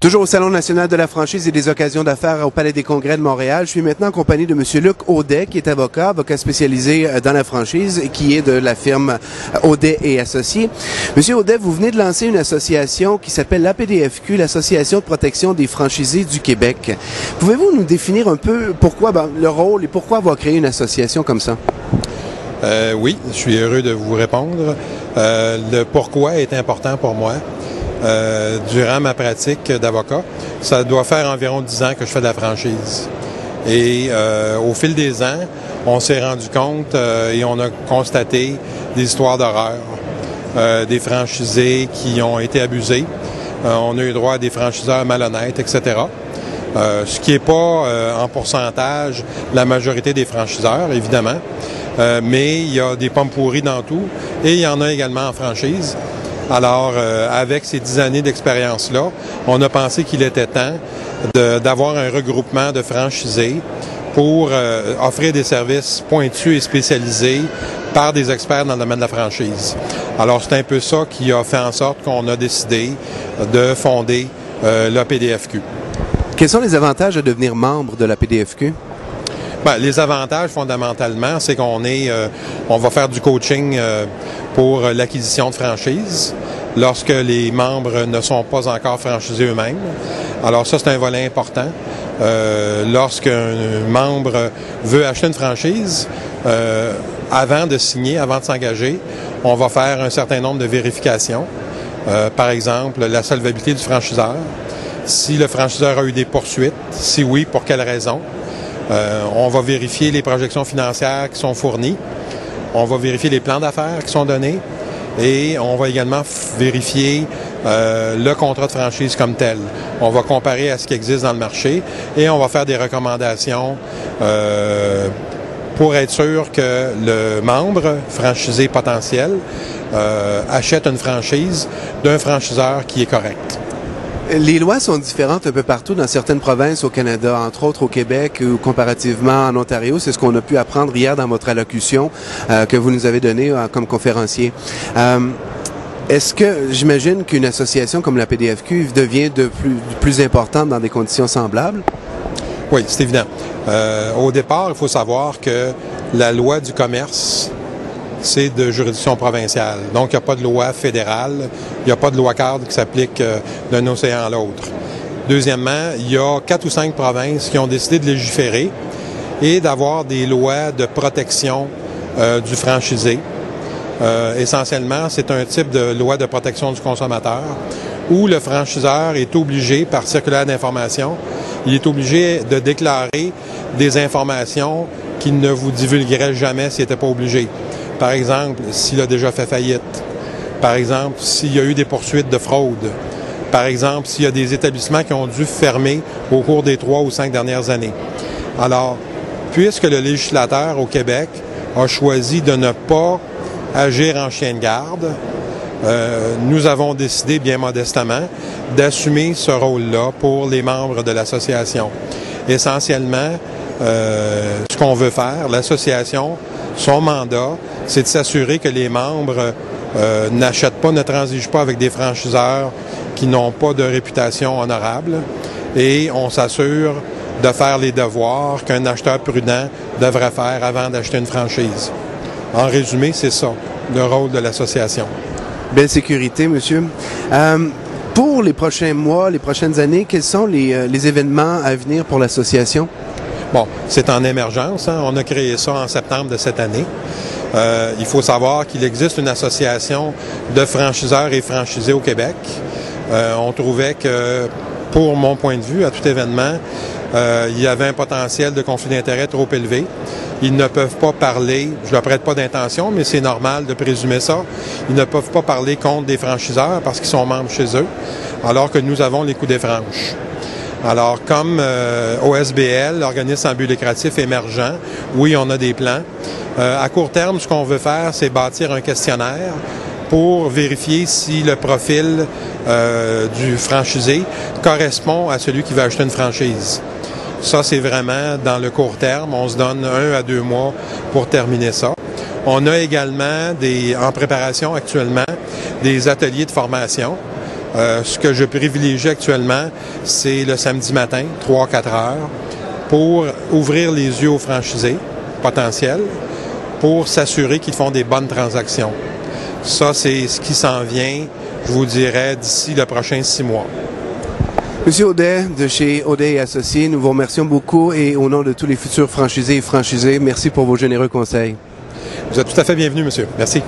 Toujours au Salon national de la franchise et des occasions d'affaires au Palais des Congrès de Montréal, je suis maintenant en compagnie de M. Luc Audet, qui est avocat spécialisé dans la franchise et qui est de la firme Audet et Associés. M. Audet, vous venez de lancer une association qui s'appelle l'APDFQ, l'Association de protection des franchisés du Québec. Pouvez-vous nous définir un peu pourquoi le rôle et pourquoi avoir créé une association comme ça? Oui, je suis heureux de vous répondre. Le pourquoi est important pour moi. Durant ma pratique d'avocat, ça doit faire environ 10 ans que je fais de la franchise. Et au fil des ans, on s'est rendu compte et on a constaté des histoires d'horreur, des franchisés qui ont été abusés. On a eu droit à des franchiseurs malhonnêtes, etc. Ce qui n'est pas en pourcentage la majorité des franchiseurs, évidemment. Mais il y a des pommes pourries dans tout et il y en a également en franchise. Alors, avec ces 10 années d'expérience-là, on a pensé qu'il était temps d'avoir un regroupement de franchisés pour offrir des services pointus et spécialisés par des experts dans le domaine de la franchise. Alors, c'est un peu ça qui a fait en sorte qu'on a décidé de fonder l'APDFQ. Quels sont les avantages de devenir membre de l'APDFQ? Les avantages, fondamentalement, c'est on va faire du coaching pour l'acquisition de franchise lorsque les membres ne sont pas encore franchisés eux-mêmes. Alors ça, c'est un volet important. Lorsqu'un membre veut acheter une franchise, avant de signer, avant de s'engager, on va faire un certain nombre de vérifications. Par exemple, la solvabilité du franchiseur. Si le franchiseur a eu des poursuites, si oui, pour quelles raisons. On va vérifier les projections financières qui sont fournies. On va vérifier les plans d'affaires qui sont donnés. Et on va également vérifier le contrat de franchise comme tel. On va comparer à ce qui existe dans le marché et on va faire des recommandations pour être sûr que le membre franchisé potentiel achète une franchise d'un franchiseur qui est correct. Les lois sont différentes un peu partout dans certaines provinces au Canada, entre autres au Québec ou comparativement en Ontario. C'est ce qu'on a pu apprendre hier dans votre allocution que vous nous avez donnée comme conférencier. Est-ce que, j'imagine qu'une association comme la PDFQ devient de plus importante dans des conditions semblables? Oui, c'est évident. Au départ, il faut savoir que la loi du commerce, c'est de juridiction provinciale. Donc, il n'y a pas de loi fédérale, il n'y a pas de loi cadre qui s'applique d'un océan à l'autre. Deuxièmement, il y a 4 ou 5 provinces qui ont décidé de légiférer et d'avoir des lois de protection du franchisé. Essentiellement, c'est un type de loi de protection du consommateur où le franchiseur est obligé, par circulaire d'information, il est obligé de déclarer des informations qu'il ne vous divulguerait jamais s'il n'était pas obligé. Par exemple, s'il a déjà fait faillite. Par exemple, s'il y a eu des poursuites de fraude. Par exemple, s'il y a des établissements qui ont dû fermer au cours des 3 ou 5 dernières années. Alors, puisque le législateur au Québec a choisi de ne pas agir en chien de garde, nous avons décidé, bien modestement, d'assumer ce rôle-là pour les membres de l'association. Essentiellement, ce qu'on veut faire, l'association, son mandat, c'est de s'assurer que les membres n'achètent pas, ne transigent pas avec des franchiseurs qui n'ont pas de réputation honorable. Et on s'assure de faire les devoirs qu'un acheteur prudent devrait faire avant d'acheter une franchise. En résumé, c'est ça, le rôle de l'association. Belle sécurité, monsieur. Pour les prochains mois, les prochaines années, quels sont les événements à venir pour l'association? Bon, c'est en émergence. On a créé ça en septembre de cette année. Il faut savoir qu'il existe une association de franchiseurs et franchisés au Québec. On trouvait que, pour mon point de vue, à tout événement, il y avait un potentiel de conflit d'intérêts trop élevé. Ils ne peuvent pas parler, je ne leur prête pas d'intention, mais c'est normal de présumer ça. Ils ne peuvent pas parler contre des franchiseurs parce qu'ils sont membres chez eux, alors que nous avons les coups des franches. Alors, comme OSBL, l'organisme sans but lucratif émergent, oui, on a des plans. À court terme, ce qu'on veut faire, c'est bâtir un questionnaire pour vérifier si le profil du franchisé correspond à celui qui veut acheter une franchise. Ça, c'est vraiment dans le court terme. On se donne 1 à 2 mois pour terminer ça. On a également en préparation actuellement des ateliers de formation Ce que je privilégie actuellement, c'est le samedi matin, 3-4 heures, pour ouvrir les yeux aux franchisés potentiels, pour s'assurer qu'ils font des bonnes transactions. Ça, c'est ce qui s'en vient, je vous dirais, d'ici le prochain 6 mois. Monsieur Audet, de chez Audet et Associés, nous vous remercions beaucoup et au nom de tous les futurs franchisés et franchisés, merci pour vos généreux conseils. Vous êtes tout à fait bienvenu, monsieur. Merci.